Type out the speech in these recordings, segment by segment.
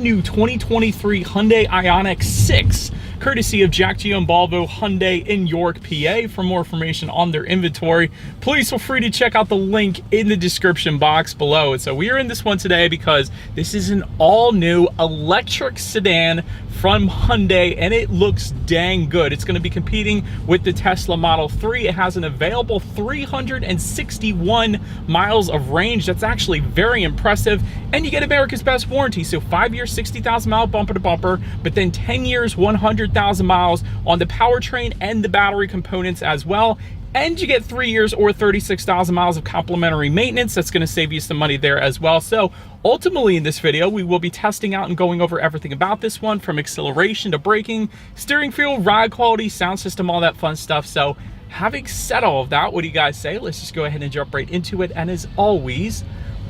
new 2023 Hyundai Ioniq 6, courtesy of Jack Gio and Volvo Hyundai in York, PA. For more information on their inventory, please feel free to check out the link in the description box below. And so we are in this one today because this is an all-new electric sedan from Hyundai, and it looks dang good. It's going to be competing with the Tesla Model 3. It has an available 361 miles of range. That's actually very impressive, and you get America's best warranty. So 5 years, 60,000 mile bumper to bumper, but then 10 years, 100,000 miles on the powertrain and the battery components as well. And you get 3 years or 36,000 miles of complimentary maintenance. That's going to save you some money there as well. So ultimately in this video, we will be testing out and going over everything about this one, from acceleration to braking, steering feel, ride quality, sound system, all that fun stuff. So having said all of that, what do you guys say? Let's just go ahead and jump right into it. And as always,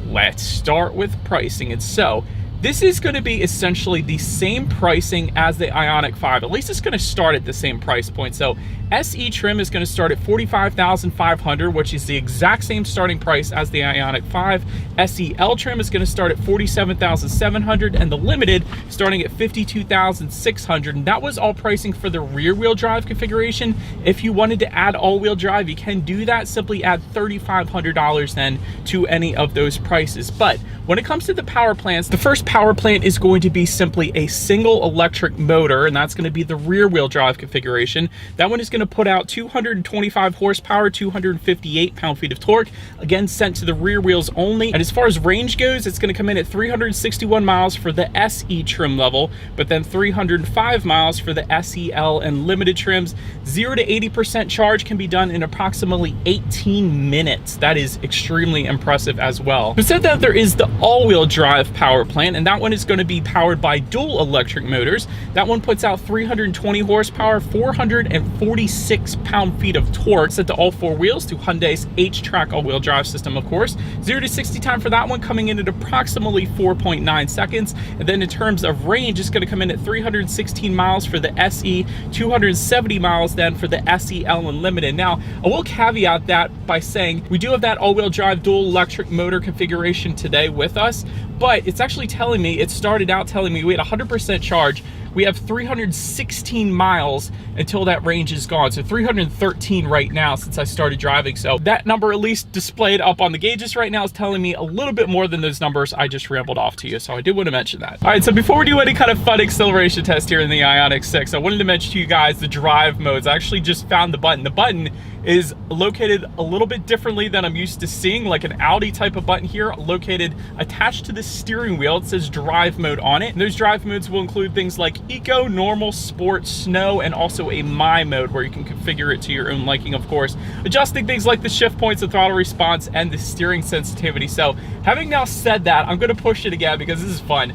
let's start with pricing. And so this is going to be essentially the same pricing as the Ioniq 5. At least it's going to start at the same price point. So SE trim is going to start at $45,500, which is the exact same starting price as the Ioniq 5. SEL trim is going to start at $47,700, and the Limited starting at $52,600. And that was all pricing for the rear-wheel drive configuration. If you wanted to add all-wheel drive, you can do that. Simply add $3,500 then to any of those prices. But when it comes to the power plants, the first power plant is going to be simply a single electric motor, and that's going to be the rear-wheel drive configuration. That one is going to put out 225 horsepower, 258 pound-feet of torque, again sent to the rear wheels only. And as far as range goes, it's going to come in at 361 miles for the SE trim level, but then 305 miles for the SEL and Limited trims. 0 to 80% charge can be done in approximately 18 minutes. That is extremely impressive as well. Besides that, there is the all-wheel drive power plant, and that one is going to be powered by dual electric motors. That one puts out 320 horsepower, 446 pound-feet of torque, set to all four wheels to Hyundai's H-Track all-wheel drive system, of course. 0 to 60 time for that one coming in at approximately 4.9 seconds. And then in terms of range, it's going to come in at 316 miles for the SE, 270 miles then for the SEL and Limited. Now, I will caveat that by saying we do have that all-wheel drive dual electric motor configuration today with us, but it's actually telling me, it started out telling me we had 100% charge. We have 316 miles until that range is gone. So 313 right now since I started driving. So that number, at least displayed up on the gauges right now, is telling me a little bit more than those numbers I just rambled off to you. So I did want to mention that. All right, so before we do any kind of fun acceleration test here in the Ioniq 6, I wanted to mention to you guys the drive modes. I actually just found the button. The button is located a little bit differently than I'm used to seeing, like an Audi type of button here, located attached to the steering wheel. It says drive mode on it. And those drive modes will include things like Eco, Normal, Sport, Snow, and also a My mode where you can configure it to your own liking, of course, adjusting things like the shift points, the throttle response, and the steering sensitivity. So having now said that, I'm going to push it again because this is fun.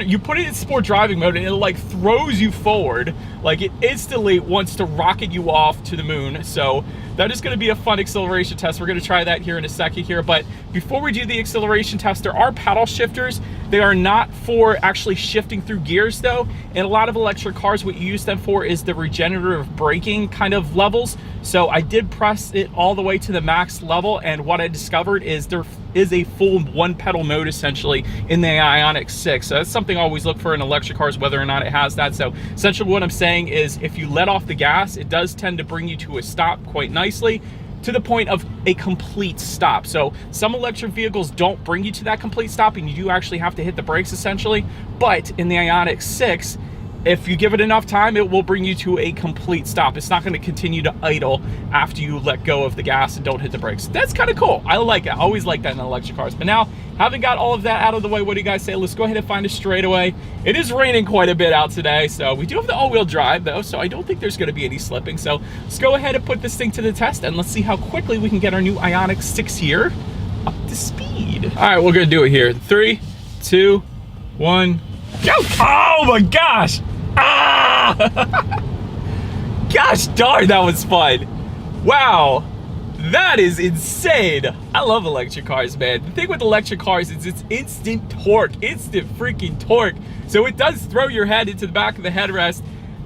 You put it in sport driving mode and it like throws you forward, like it instantly wants to rocket you off to the moon. So that is going to be a fun acceleration test. We're going to try that here in a second here. But before we do the acceleration test, there are paddle shifters. They are not for actually shifting through gears though. In a lot of electric cars, what you use them for is the regenerative braking kind of levels. So I did press it all the way to the max level, and what I discovered is there is a full one pedal mode essentially in the Ioniq 6. So that's something I always look for in electric cars, whether or not it has that. So essentially what I'm saying is if you let off the gas, it does tend to bring you to a stop quite nicely, to the point of a complete stop. So some electric vehicles don't bring you to that complete stop, and you do actually have to hit the brakes essentially. But in the Ioniq 6, if you give it enough time, it will bring you to a complete stop. It's not going to continue to idle after you let go of the gas and don't hit the brakes. That's kind of cool. I like it. I always like that in electric cars. But now, having got all of that out of the way, what do you guys say? Let's go ahead and find a straightaway. It is raining quite a bit out today, so we do have the all-wheel drive though, so I don't think there's going to be any slipping. So let's go ahead and put this thing to the test, and let's see how quickly we can get our new Ioniq 6 here up to speed. All right, we're going to do it here. 3, 2, 1, go! Oh my gosh! Ah! Gosh darn, that was fun. Wow, that is insane. I love electric cars, man. The thing with electric cars is it's instant torque, instant freaking torque. So it does throw your head into the back of the headrest.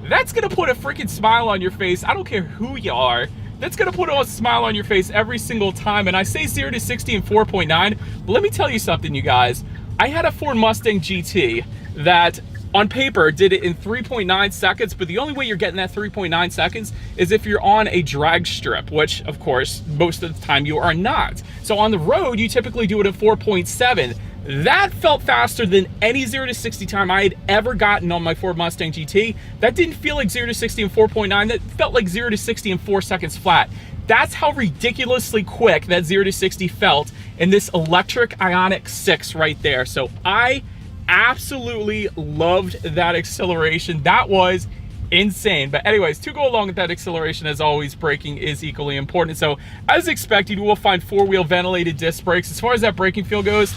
That's gonna put a freaking smile on your face. I don't care who you are. That's gonna put a smile on your face every single time. And I say 0 to 60 in 4.9, but let me tell you something, you guys. I had a Ford Mustang GT that on paper did it in 3.9 seconds, but the only way you're getting that 3.9 seconds is if you're on a drag strip, which of course most of the time you are not. So on the road you typically do it at 4.7. That felt faster than any 0 to 60 time I had ever gotten on my Ford Mustang GT. That didn't feel like 0 to 60 in 4.9. That felt like 0 to 60 in 4 seconds flat. That's how ridiculously quick that 0 to 60 felt in this electric Ioniq 6 right there. So I absolutely loved that acceleration. That was insane. But anyways, to go along with that acceleration, as always, braking is equally important. So as expected, you will find four-wheel ventilated disc brakes. As far as that braking feel goes,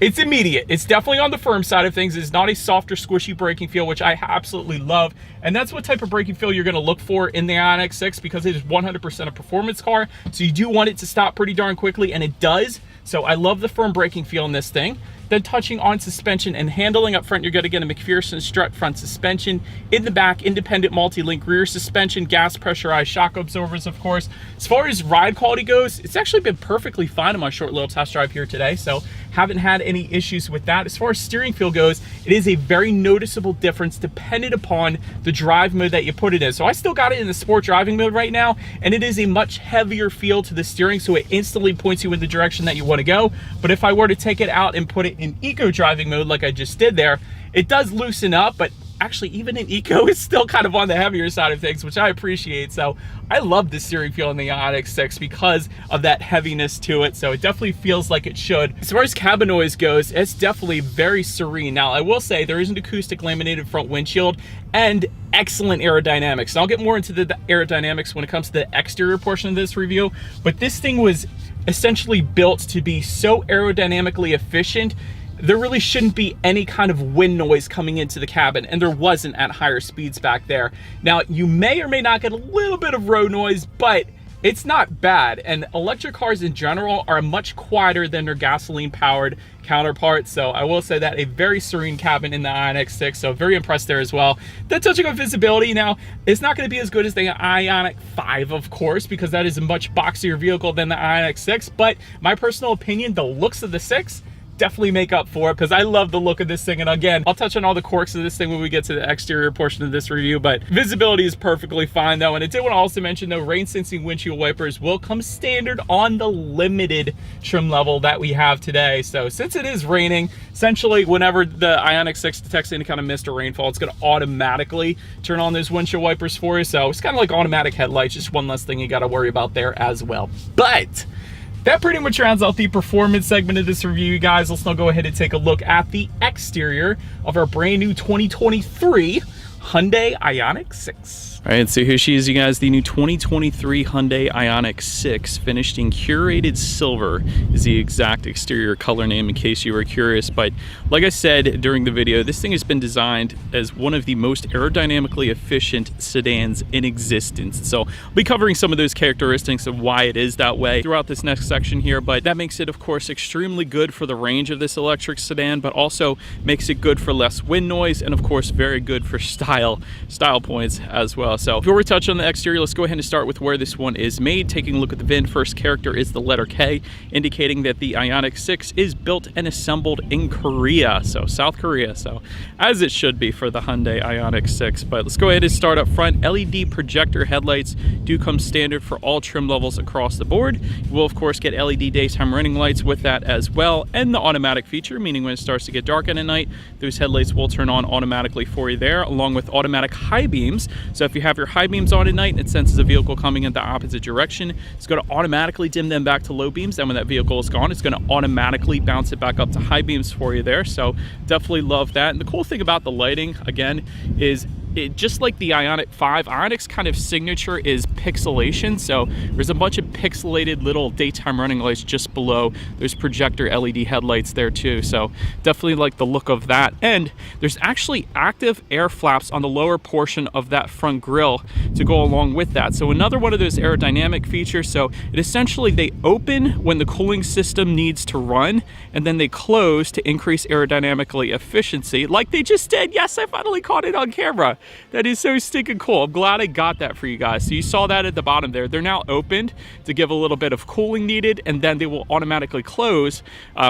it's immediate. It's definitely on the firm side of things. It's not a softer, squishy braking feel, which I absolutely love. And that's what type of braking feel you're going to look for in the Ioniq 6, because it is 100% a performance car. So you do want it to stop pretty darn quickly, and it does. So I love the firm braking feel in this thing. Then touching on suspension and handling, up front, you're going to get a McPherson strut front suspension. In the back, independent multi-link rear suspension, gas pressurized shock absorbers, of course. As far as ride quality goes, it's actually been perfectly fine on my short little test drive here today, so haven't had any issues with that. As far as steering feel goes, it is a very noticeable difference dependent upon the drive mode that you put it in. So I still got it in the sport driving mode right now, and it is a much heavier feel to the steering, so it instantly points you in the direction that you want to go. But if I were to take it out and put it in eco driving mode like I just did there, it does loosen up, but actually even in eco it's still kind of on the heavier side of things, which I appreciate. So I love the steering feel in the Ioniq 6 because of that heaviness to it, so it definitely feels like it should. As far as cabin noise goes, it's definitely very serene. Now I will say there is an acoustic laminated front windshield and excellent aerodynamics, and I'll get more into the aerodynamics when it comes to the exterior portion of this review, but this thing was essentially built to be so aerodynamically efficient. There really shouldn't be any kind of wind noise coming into the cabin, and there wasn't at higher speeds back there. Now, you may or may not get a little bit of road noise, but it's not bad. And electric cars in general are much quieter than their gasoline-powered counterparts. So I will say that a very serene cabin in the Ioniq 6, so very impressed there as well. Then touching on visibility, now it's not going to be as good as the Ioniq 5, of course, because that is a much boxier vehicle than the Ioniq 6, but my personal opinion, the looks of the 6 definitely make up for it, because I love the look of this thing. And again, I'll touch on all the quirks of this thing when we get to the exterior portion of this review, but visibility is perfectly fine though. And I did want to also mention though, rain sensing windshield wipers will come standard on the limited trim level that we have today. So since it is raining, essentially whenever the Ioniq 6 detects any kind of mist or rainfall, it's going to automatically turn on those windshield wipers for you. So it's kind of like automatic headlights, just one less thing you got to worry about there as well. But that pretty much rounds out the performance segment of this review, guys. Let's now go ahead and take a look at the exterior of our brand new 2023 Hyundai Ioniq 6. All right, so here she is, you guys. The new 2023 Hyundai Ioniq 6, finished in curated silver, is the exact exterior color name in case you were curious. But like I said during the video, this thing has been designed as one of the most aerodynamically efficient sedans in existence. So I'll be covering some of those characteristics of why it is that way throughout this next section here. But that makes it, of course, extremely good for the range of this electric sedan, but also makes it good for less wind noise, and of course very good for style points as well. So before we touch on the exterior, let's go ahead and start with where this one is made. Taking a look at the VIN, first character is the letter K, indicating that the Ioniq 6 is built and assembled in Korea, so South Korea, so as it should be for the Hyundai Ioniq 6. But let's go ahead and start up front. LED projector headlights do come standard for all trim levels across the board. You will of course get LED daytime running lights with that as well, and the automatic feature, meaning when it starts to get dark at night, those headlights will turn on automatically for you there, along with automatic high beams. So if you have your high beams on at night and it senses a vehicle coming in the opposite direction, it's going to automatically dim them back to low beams. And when that vehicle is gone, it's going to automatically bounce it back up to high beams for you there. So definitely love that. And the cool thing about the lighting, again, is just like the Ioniq 5, Ioniq's kind of signature is pixelation. So there's a bunch of pixelated little daytime running lights just below those projector LED headlights there too. So definitely like the look of that. And there's actually active air flaps on the lower portion of that front grille to go along with that. So another one of those aerodynamic features. So it essentially, they open when the cooling system needs to run, and then they close to increase aerodynamically efficiency, like they just did. Yes, I finally caught it on camera. That is so stinking cool. I'm glad I got that for you guys. So you saw that at the bottom there. They're now opened to give a little bit of cooling needed, and then they will automatically close,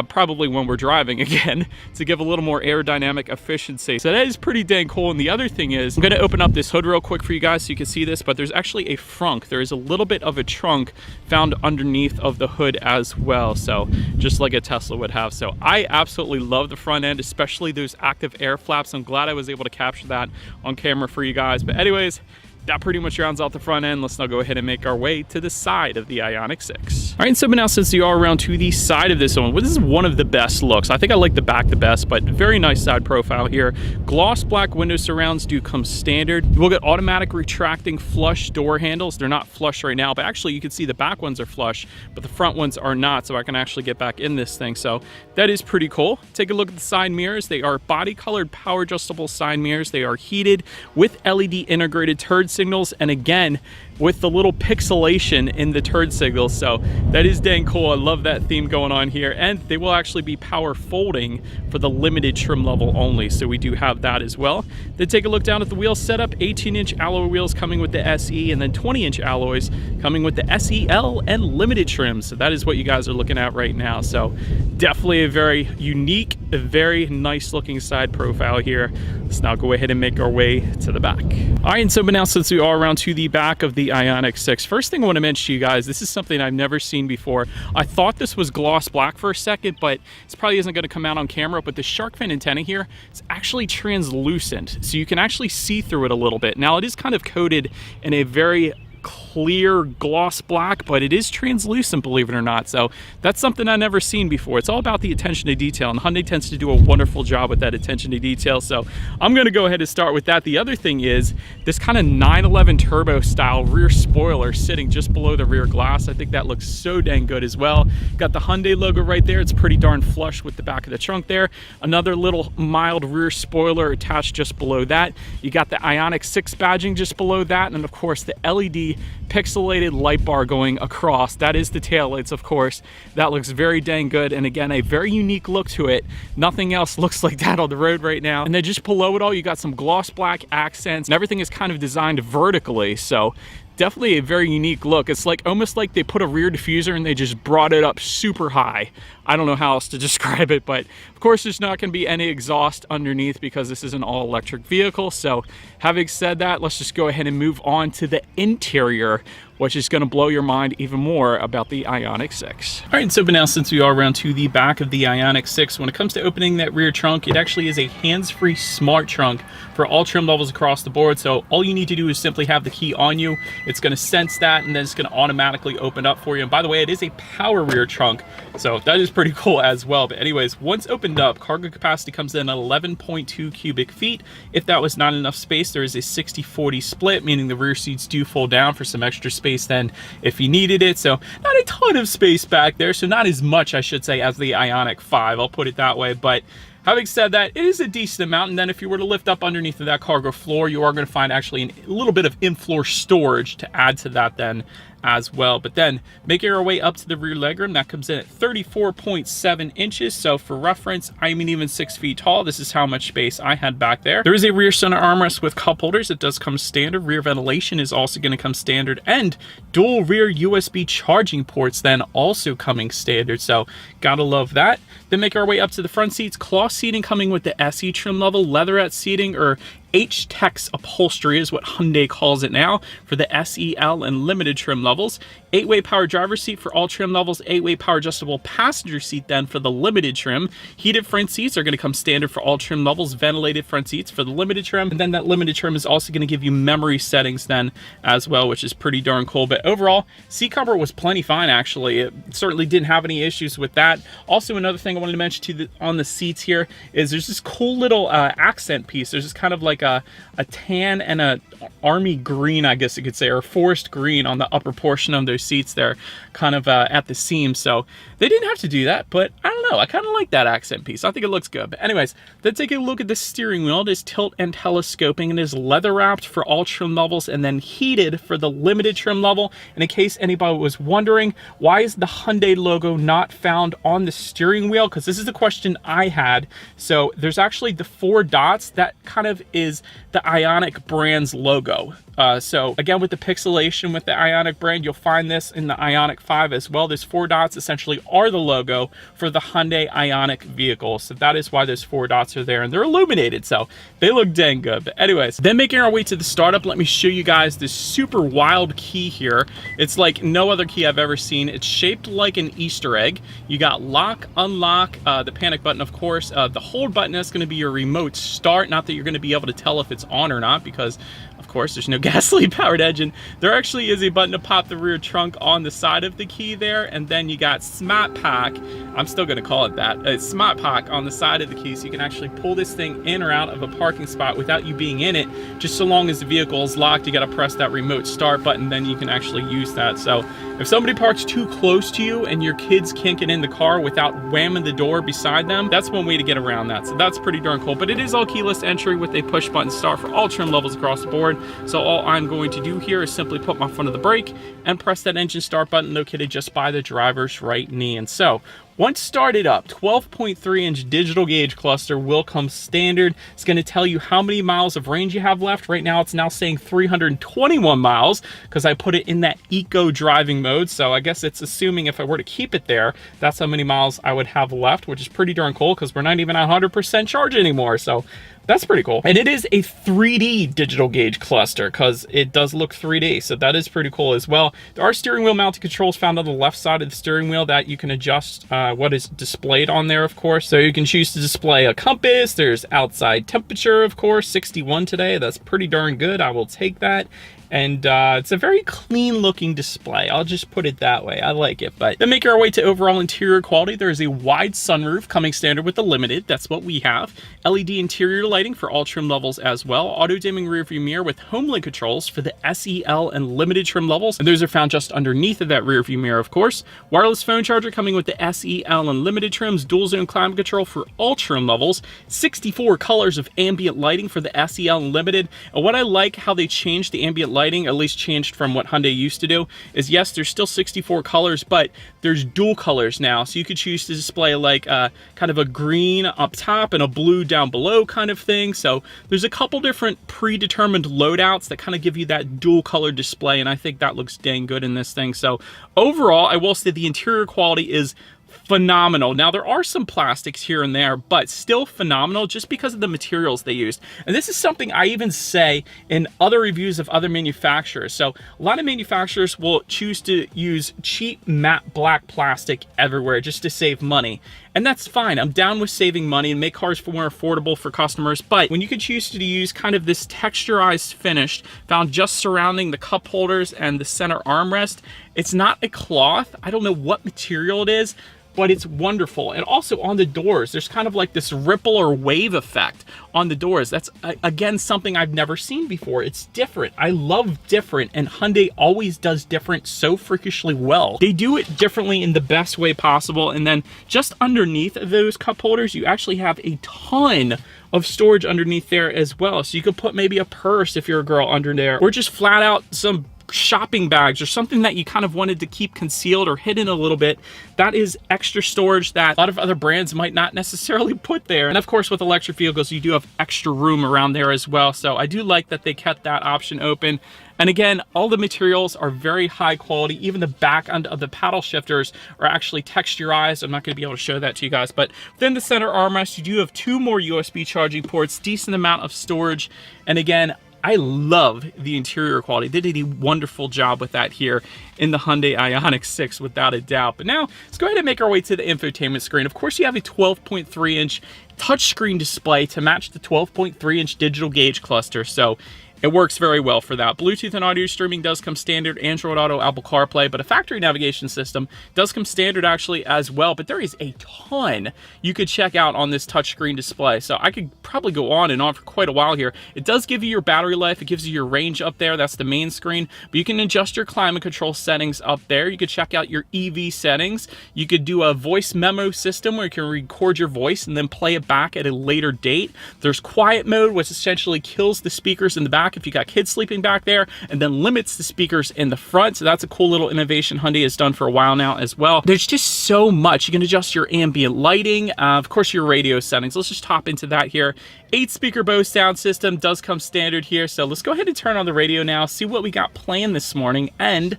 probably when we're driving again, to give a little more aerodynamic efficiency. So that is pretty dang cool. And the other thing is, I'm gonna open up this hood real quick for you guys so you can see this, but there's actually a frunk. There is a little bit of a trunk found underneath of the hood as well. So just like a Tesla would have. So I absolutely love the front end, especially those active air flaps. I'm glad I was able to capture that on camera for you guys. But anyways, that pretty much rounds out the front end. Let's now go ahead and make our way to the side of the Ioniq 6. All right, so now since you are around to the side of this one, well, this is one of the best looks. I think I like the back the best, but very nice side profile here. Gloss black window surrounds do come standard. You will get automatic retracting flush door handles. They're not flush right now, but actually you can see the back ones are flush, but the front ones are not, so I can actually get back in this thing. So that is pretty cool. Take a look at the side mirrors. They are body colored power adjustable side mirrors. They are heated with LED integrated turd signals, and again with the little pixelation in the turd signals. So that is dang cool. I love that theme going on here, and they will actually be power folding for the limited trim level only, so we do have that as well. Then take a look down at the wheel setup. 18-inch alloy wheels coming with the SE, and then 20-inch alloys coming with the SEL and limited trim. So that is what you guys are looking at right now. So definitely a very unique, a very nice looking side profile here. Let's now go ahead and make our way to the back. All right, and so but now since we are around to the back of the Ioniq 6, first thing I want to mention to you guys, this is something I've never seen before. I thought this was gloss black for a second, but this probably isn't going to come out on camera, but the shark fin antenna here is actually translucent, so you can actually see through it a little bit. Now it is kind of coated in a very clear gloss black, but it is translucent, believe it or not. So that's something I've never seen before. It's all about the attention to detail, and Hyundai tends to do a wonderful job with that attention to detail. So I'm going to go ahead and start with that. The other thing is this kind of 911 turbo style rear spoiler sitting just below the rear glass. I think that looks so dang good as well. Got the Hyundai logo right there. It's pretty darn flush with the back of the trunk there. Another little mild rear spoiler attached just below that. You got the Ioniq 6 badging just below that, and of course the LED pixelated light bar going across. That is the taillights, of course. That looks very dang good, and again, a very unique look to it. Nothing else looks like that on the road right now. And then just below it all, you got some gloss black accents, and everything is kind of designed vertically, so definitely a very unique look. It's like almost like they put a rear diffuser and they just brought it up super high. I don't know how else to describe it, but of course there's not going to be any exhaust underneath because this is an all-electric vehicle. So having said that, let's just go ahead and move on to the interior, which is going to blow your mind even more about the Ioniq 6. All right, so but now since we are around to the back of the Ioniq 6, when it comes to opening that rear trunk, it actually is a hands-free smart trunk for all trim levels across the board. So all you need to do is simply have the key on you. It's going to sense that, and then it's going to automatically open up for you. And by the way, it is a power rear trunk, so that is pretty cool as well. But anyways, once opened up, cargo capacity comes in at 11.2 cubic feet. If that was not enough space, there is a 60-40 split, meaning the rear seats do fold down for some extra space then if you needed it. So not a ton of space back there, so not as much, I should say, as the Ioniq 5, I'll put it that way. But having said that, it is a decent amount. And then if you were to lift up underneath of that cargo floor, you are going to find actually a little bit of in-floor storage to add to that then as well. But then making our way up to the rear legroom, that comes in at 34.7 inches. So for reference, I'm even 6 feet tall. This is how much space I had back there. There is a rear center armrest with cup holders. It does come standard. Rear ventilation is also going to come standard, and dual rear USB charging ports then also coming standard. So gotta love that. Then make our way up to the front seats. Cloth seating coming with the SE trim level. Leatherette seating, or H-Tex upholstery is what Hyundai calls it now, for the SEL and limited trim levels. 8-way power driver's seat for all trim levels. 8-way power adjustable passenger seat then for the limited trim. Heated front seats are going to come standard for all trim levels. Ventilated front seats for the limited trim. And then that limited trim is also going to give you memory settings then as well, which is pretty darn cool. But overall, seat comfort was plenty fine, actually. It certainly didn't have any issues with that. Also, another thing I wanted to mention on the seats here is there's this cool little accent piece. There's this kind of like a tan and a army green, I guess you could say, or forest green on the upper portion of those seats there kind of at the seam. So they didn't have to do that, but I don't know. I kind of like that accent piece. I think it looks good. But anyways, let's take a look at the steering wheel. It is tilt and telescoping and is leather wrapped for all trim levels and then heated for the limited trim level. And in case anybody was wondering, why is the Hyundai logo not found on the steering wheel? Because this is the question I had. So there's actually the 4 dots. That kind of is the Ioniq brand's logo. So again, with the pixelation with the Ioniq brand, you'll find this in the Ioniq 5 as well. Those 4 dots essentially are the logo for the Hyundai Ioniq vehicle. So that is why those 4 dots are there, and they're illuminated, so they look dang good. But anyways, then making our way to the startup, let me show you guys this super wild key here. It's like no other key I've ever seen. It's shaped like an Easter egg. You got lock, unlock, the panic button, of course. The hold button is going to be your remote start. Not that you're going to be able to tell if it's on or not, because of course there's no gasoline powered engine. There actually is a button to pop the rear trunk on the side of the key there, and then you got Smart Pack. I'm still going to call it that. It's Smart Pack on the side of the key, so you can actually pull this thing in or out of a parking spot without you being in it. Just so long as the vehicle is locked, you got to press that remote start button, then you can actually use that. So if somebody parks too close to you and your kids can't get in the car without whamming the door beside them, that's one way to get around that. So that's pretty darn cool. But it is all keyless entry with a push button start for all trim levels across the board. So all I'm going to do here is simply put my foot on the brake and press that engine start button located just by the driver's right knee. And so once started up, 12.3-inch digital gauge cluster will come standard. It's going to tell you how many miles of range you have left. Right now, it's now saying 321 miles because I put it in that eco driving mode. So I guess it's assuming if I were to keep it there, that's how many miles I would have left, which is pretty darn cool because we're not even at 100% charge anymore. So that's pretty cool. And it is a 3D digital gauge cluster because it does look 3D. So that is pretty cool as well. There are steering wheel mounted controls found on the left side of the steering wheel that you can adjust what is displayed on there, of course. So you can choose to display a compass. There's outside temperature, of course, 61 today. That's pretty darn good. I will take that. And it's a very clean looking display. I'll just put it that way. I like it. But then making our way to overall interior quality, there is a wide sunroof coming standard with the Limited. That's what we have. LED interior lighting for all trim levels as well. Auto dimming rear view mirror with home link controls for the SEL and Limited trim levels. And those are found just underneath of that rear view mirror, of course. Wireless phone charger coming with the SEL and Limited trims. Dual zone climate control for all trim levels. 64 colors of ambient lighting for the SEL and Limited. And what I like how they changed the ambient lighting, at least changed from what Hyundai used to do, is yes, there's still 64 colors, but there's dual colors now. So you could choose to display like kind of a green up top and a blue down below kind of thing. So there's a couple different predetermined loadouts that kind of give you that dual color display, and I think that looks dang good in this thing. So overall, I will say the interior quality is phenomenal. Now, there are some plastics here and there, but still phenomenal just because of the materials they used. And this is something I even say in other reviews of other manufacturers. So a lot of manufacturers will choose to use cheap matte black plastic everywhere just to save money. And that's fine. I'm down with saving money and make cars more affordable for customers. But when you could choose to use kind of this texturized finish found just surrounding the cup holders and the center armrest, it's not a cloth. I don't know what material it is, but it's wonderful. And also on the doors, there's kind of like this ripple or wave effect on the doors. That's, again, something I've never seen before. It's different. I love different, and Hyundai always does different so freakishly well. They do it differently in the best way possible. And then just underneath those cup holders, you actually have a ton of storage underneath there as well. So you could put maybe a purse if you're a girl under there, or just flat out some shopping bags or something that you kind of wanted to keep concealed or hidden a little bit. That is extra storage that a lot of other brands might not necessarily put there. And of course, with electric vehicles, you do have extra room around there as well. So I do like that they kept that option open. And again, all the materials are very high quality. Even the back end of the paddle shifters are actually texturized. I'm not going to be able to show that to you guys, but within the center armrest, you do have 2 more USB charging ports, decent amount of storage. And again, I love the interior quality. They did a wonderful job with that here in the Hyundai Ioniq 6, without a doubt. But now, let's go ahead and make our way to the infotainment screen. Of course, you have a 12.3-inch touchscreen display to match the 12.3-inch digital gauge cluster. So it works very well for that. Bluetooth and audio streaming does come standard, Android Auto, Apple CarPlay, but a factory navigation system does come standard actually as well. But there is a ton you could check out on this touchscreen display. So I could probably go on and on for quite a while here. It does give you your battery life. It gives you your range up there. That's the main screen. But you can adjust your climate control settings up there. You could check out your EV settings. You could do a voice memo system where you can record your voice and then play it back at a later date. There's quiet mode, which essentially kills the speakers in the back if you got kids sleeping back there, and then limits the speakers in the front. So that's a cool little innovation Hyundai has done for a while now as well. There's just so much. You can adjust your ambient lighting, of course your radio settings. Let's just hop into that here. 8-speaker Bose sound system does come standard here. So let's go ahead and turn on the radio now, see what we got planned this morning, and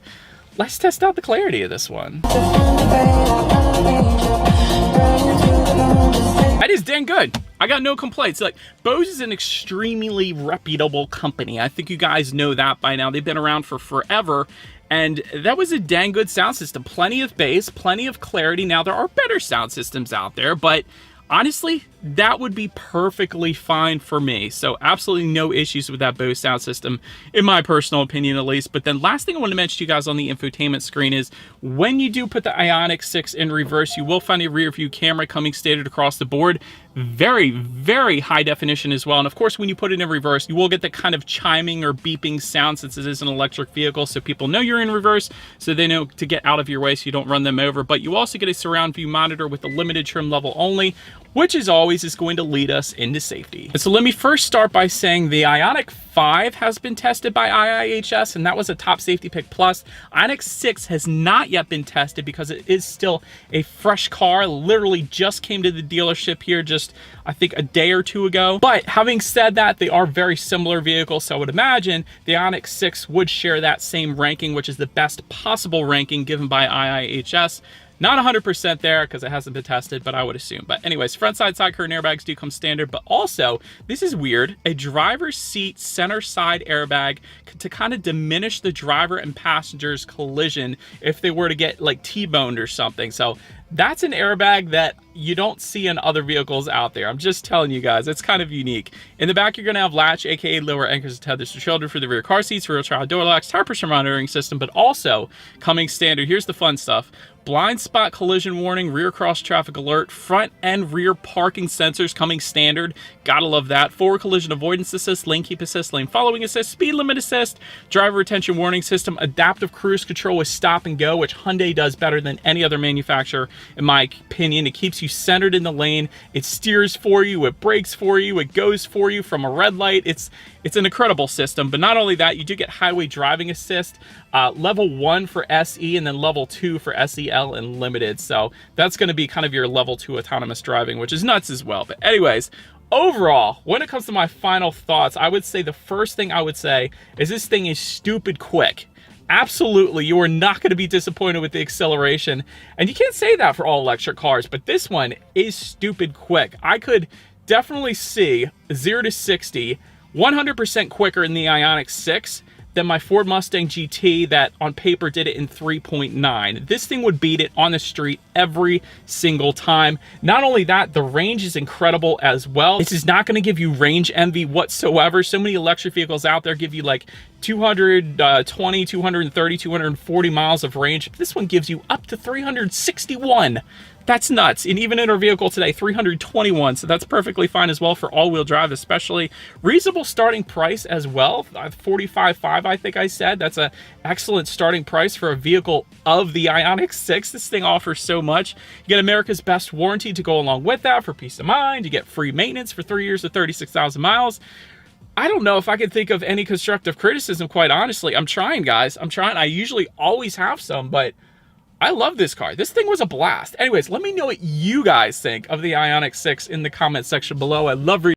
let's test out the clarity of this one. That is dang good. I got no complaints. Like, Bose is an extremely reputable company. I think you guys know that by now. They've been around for forever. And that was a dang good sound system. Plenty of bass, plenty of clarity. Now, there are better sound systems out there, but honestly, that would be perfectly fine for me. So absolutely no issues with that Bose sound system, in my personal opinion at least. But then last thing I want to mention to you guys on the infotainment screen is when you do put the Ioniq 6 in reverse, you will find a rear view camera coming standard across the board. Very, very high definition as well. And of course, when you put it in reverse, you will get the kind of chiming or beeping sound since it is an electric vehicle. So people know you're in reverse, so they know to get out of your way so you don't run them over. But you also get a surround view monitor with a limited trim level only, which as always is going to lead us into safety. And so let me first start by saying the Ioniq 5 has been tested by IIHS, and that was a top safety pick plus. Ioniq 6 has not yet been tested because it is still a fresh car. Literally just came to the dealership here just, I think, a day or two ago. But having said that, they are very similar vehicles, so I would imagine the Ioniq 6 would share that same ranking, which is the best possible ranking given by IIHS. Not 100% there because it hasn't been tested, but I would assume. But anyways, front side curtain airbags do come standard, but also, this is weird, a driver's seat center side airbag to kind of diminish the driver and passenger's collision if they were to get like T-boned or something. So that's an airbag that you don't see in other vehicles out there. I'm just telling you guys, it's kind of unique. In the back, you're gonna have latch, AKA lower anchors and tethers for children for the rear car seats, rear child door locks, tire pressure monitoring system, but also coming standard, here's the fun stuff. Blind spot collision warning, rear cross traffic alert, front and rear parking sensors coming standard. Gotta love that. Forward collision avoidance assist, lane keep assist, lane following assist, speed limit assist, driver attention warning system, adaptive cruise control with stop and go, which Hyundai does better than any other manufacturer, in my opinion. It keeps you centered in the lane. It steers for you. It brakes for you. It goes for you from a red light. It's an incredible system. But not only that, you do get highway driving assist, level 1 for SE, and then level 2 for SEL and Limited. So that's going to be kind of your level 2 autonomous driving, which is nuts as well. But anyways, overall, when it comes to my final thoughts, I would say the first thing I would say is this thing is stupid quick. Absolutely, you are not going to be disappointed with the acceleration. And you can't say that for all electric cars, but this one is stupid quick. I could definitely see 0 to 60 100% quicker in the Ioniq 6 than my Ford Mustang GT that on paper did it in 3.9. This thing would beat it on the street every single time. Not only that, the range is incredible as well. This is not going to give you range envy whatsoever. So many electric vehicles out there give you like 220, 230, 240 miles of range. This one gives you up to 361. That's nuts. And even in our vehicle today, 321. So that's perfectly fine as well for all-wheel drive, especially. Reasonable starting price as well. 45.5, I think I said. That's an excellent starting price for a vehicle of the Ioniq 6. This thing offers so much. You get America's best warranty to go along with that for peace of mind. You get free maintenance for 3 years or 36,000 miles. I don't know if I can think of any constructive criticism, quite honestly. I'm trying, guys. I'm trying. I usually always have some, but I love this car. This thing was a blast. Anyways, let me know what you guys think of the Ioniq 6 in the comment section below. I love reading